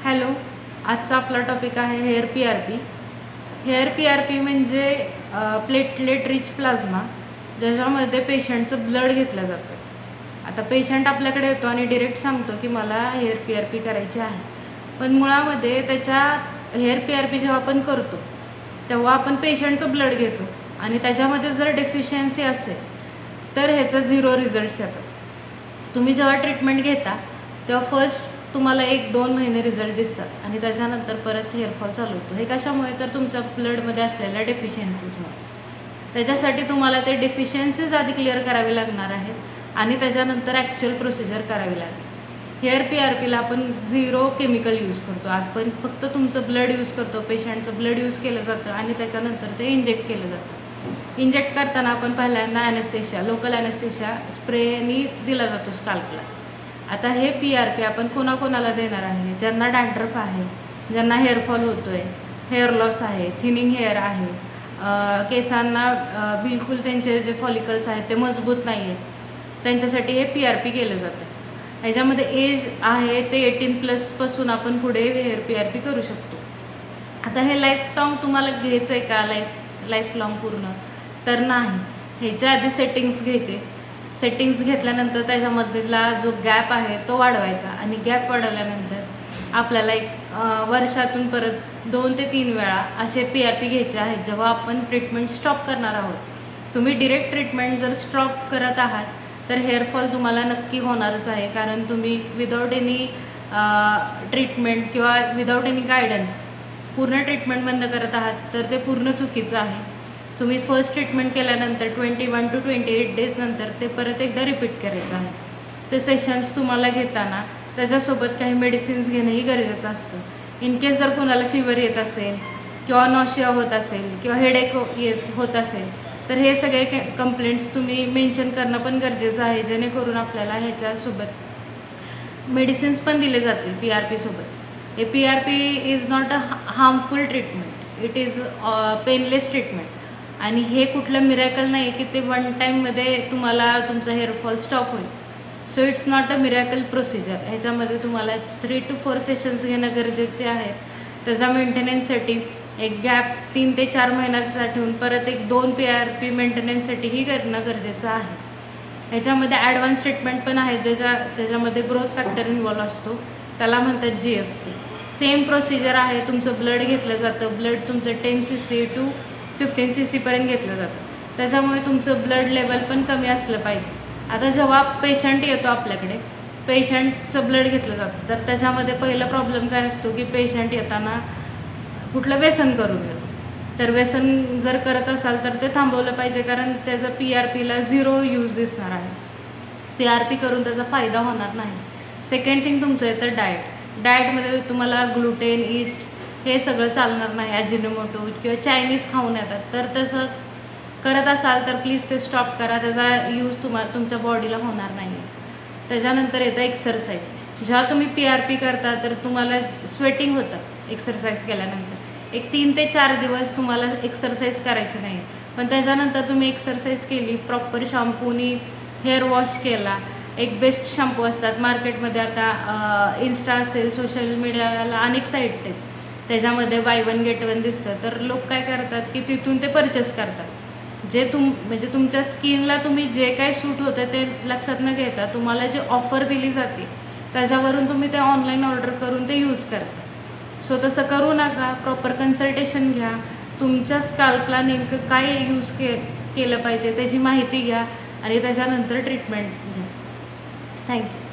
Hello, आजचा आपला topic आहे हेअर PRP. हेअर PRP म्हणजे प्लेटलेट रिच प्लाझ्मा, ज्याच्यामध्ये पेशंटचं ब्लड घेतलं जातं. आता पेशंट आपल्याकडे येतो आणि डिरेक्ट सांगतो की मला हेअर PRP करायची आहे, पण मुळामध्ये त्याच्या हेअर PRP जेव्हा आपण करतो तेव्हा आपण पेशंटचं ब्लड घेतो आणि त्याच्यामध्ये जर डेफिशियन्सी असेल तर ह्याचा 0 रिझल्ट्स येतात. तुम्ही जेव्हा ट्रीटमेंट घेता तेव्हा फर्स्ट तुम्हाला 1-2 महिने रिझल्ट दिसतात आणि त्याच्यानंतर परत हेअरफॉल चालू होतो. हे कशामुळे? तर तुमच्या ब्लडमध्ये असलेल्या डेफिशियन्सीजमुळे. त्याच्यासाठी तुम्हाला ते डेफिशियन्सीज आधी क्लिअर करावे लागणार आहेत आणि त्याच्यानंतर ॲक्च्युअल प्रोसिजर करावी लागेल. हेअर PRPला आपण 0 केमिकल यूज करतो. आपण फक्त तुमचं ब्लड यूज करतो, पेशंटचं ब्लड यूज केलं जातं आणि त्याच्यानंतर ते इंजेक्ट केलं जातं. इंजेक्ट करताना आपण पहिल्यांदा ॲनेस्थेशिया, लोकल ॲनेस्थेशिया स्प्रेनी दिला जातो स्काल्पला. आता हे PRP आपण कोणाकोणाला देणार आहे? ज्यांना डॅन्ड्रफ आहे, ज्यांना हेअरफॉल होतो आहे, हेअर लॉस आहे, थिनिंग हेअर आहे, केसांना बिलकुल त्यांचे जे फॉलिकल्स आहेत ते मजबूत नाही आहेत, त्यांच्यासाठी हे PRP केलं जातं. ह्याच्यामध्ये एज आहे ते 18+ आपण पुढे हेअर PRP करू शकतो. आता हे लाईफ टाँग तुम्हाला घ्यायचं आहे का? लाईफ लाँग पूर्ण तर नाही. ह्याच्या आधी सेटिंग्स घ्यायचे. सेटिंग्स घेतल्यानंतर त्याच्यामधला जो गॅप आहे तो वाढवायचा आणि गॅप वाढवल्यानंतर आपल्याला वर्षातून परत 2 ते 3 वेळा असे PRP घ्यायचे आहेत जेव्हा आपण ट्रीटमेंट स्टॉप करणार आहोत. तुम्ही डिरेक्ट ट्रीटमेंट जर स्टॉप करत आहात तर हेअरफॉल तुम्हाला नक्की होणारच आहे, कारण तुम्ही विदाऊट एनी ट्रीटमेंट किंवा विदाऊट एनी गायडन्स पूर्ण ट्रीटमेंट बंद करत आहात तर ते पूर्ण चुकीचं आहे. तुम्ही फर्स्ट ट्रीटमेंट केल्यानंतर 21 to 28 डेज नंतर ते परत एकदा रिपीट करायचं आहे. ते सेशन्स तुम्हाला घेताना त्याच्यासोबत काही मेडिसिन्स घेणंही गरजेचं असतं. इन केस जर कोणाला फीवर येत असेल किंवा नॉशिया होत असेल किंवा हेडेक होत असेल तर हे सगळे कंप्लेंट्स तुम्ही मेन्शन करणं पण गरजेचं आहे, जेणेकरून आपल्याला ह्याच्यासोबत मेडिसिन्स पण दिले जातील PRP सोबत. हे PRP is not a harmful treatment, it is painless treatment. आणि हे कुठलं मिरॅकल नाही की ते 1 टाईममध्ये तुम्हाला तुमचा हेअरफॉल स्टॉप होईल. So it's not a miracle procedure. ह्याच्यामध्ये तुम्हाला 3 to 4 सेशन्स घेणं गरजेचे आहे. त्याचा मेंटेनन्ससाठी एक गॅप 3 ते 4 महिन्याचा ठेवून परत 2 PRP मेंटेनन्ससाठीही करणं गरजेचं आहे. ह्याच्यामध्ये ॲडव्हान्स ट्रीटमेंट पण आहे ज्याच्यामध्ये ग्रोथ फॅक्टर इन्व्हॉल्व असतो, त्याला म्हणतात GFC. सेम प्रोसिजर आहे. तुमचं ब्लड घेतलं जातं. ब्लड तुमचं 10 cc to 15 cc पर्यंत घेतलं जातं. त्याच्यामुळे तुमचं ब्लड लेवल पण कमी असलं पाहिजे. आता जेव्हा पेशंट येतो आपल्याकडे, पेशंटचं ब्लड घेतलं जातं तर त्याच्यामध्ये पहिला प्रॉब्लेम काय असतो की पेशंट येताना कुठलं व्यसन करून येतो. तर व्यसन जर करत असाल तर ते थांबवलं पाहिजे, कारण त्याचा PRPला 0 यूज दिसणार आहे. PRP करून त्याचा फायदा होणार नाही. सेकंड थिंग तुमचं येतं डाएटमध्ये तुम्हाला ग्लुटेन, ईस्ट हे सगळं चालणार नाही. अजिनोमोटो किंवा चायनीज खाऊन येतात, तर तसं करत असाल तर प्लीज ते स्टॉप करा. त्याचा यूज तुमच्या बॉडीला होणार नाही. त्याच्यानंतर येतं एक्सरसाइज. जेव्हा तुम्ही PRP करता तर तुम्हाला स्वेटिंग होतं एक्सरसाइज केल्यानंतर. 3 ते 4 दिवस तुम्हाला एक्सरसाइज करायची नाही, पण त्याच्यानंतर तुम्ही एक्सरसाइज केली, प्रॉपर शॅम्पूनी हेअर वॉश केला. एक बेस्ट शॅम्पू असतात मार्केटमध्ये. आता इन्स्टा असेल, सोशल मीडियाला अनेक साईट आहेत, त्याच्यामध्ये बाय 1 गेट 1 दिसतं. तर लोक काय करतात की तिथून ते परचेस करतात. जे म्हणजे तुमच्या स्किनला तुम्ही जे काय सूट होतं ते लक्षात न घेता तुम्हाला जे ऑफर दिली जाते त्याच्यावरून तुम्ही ते ऑनलाईन ऑर्डर करून ते यूज करता. सो तसं करू नका. प्रॉपर कन्सल्टेशन घ्या. तुमच्या स्काल्पला नेमकं काय यूज केलं पाहिजे त्याची माहिती घ्या आणि त्याच्यानंतर ट्रीटमेंट घ्या. थँक्यू.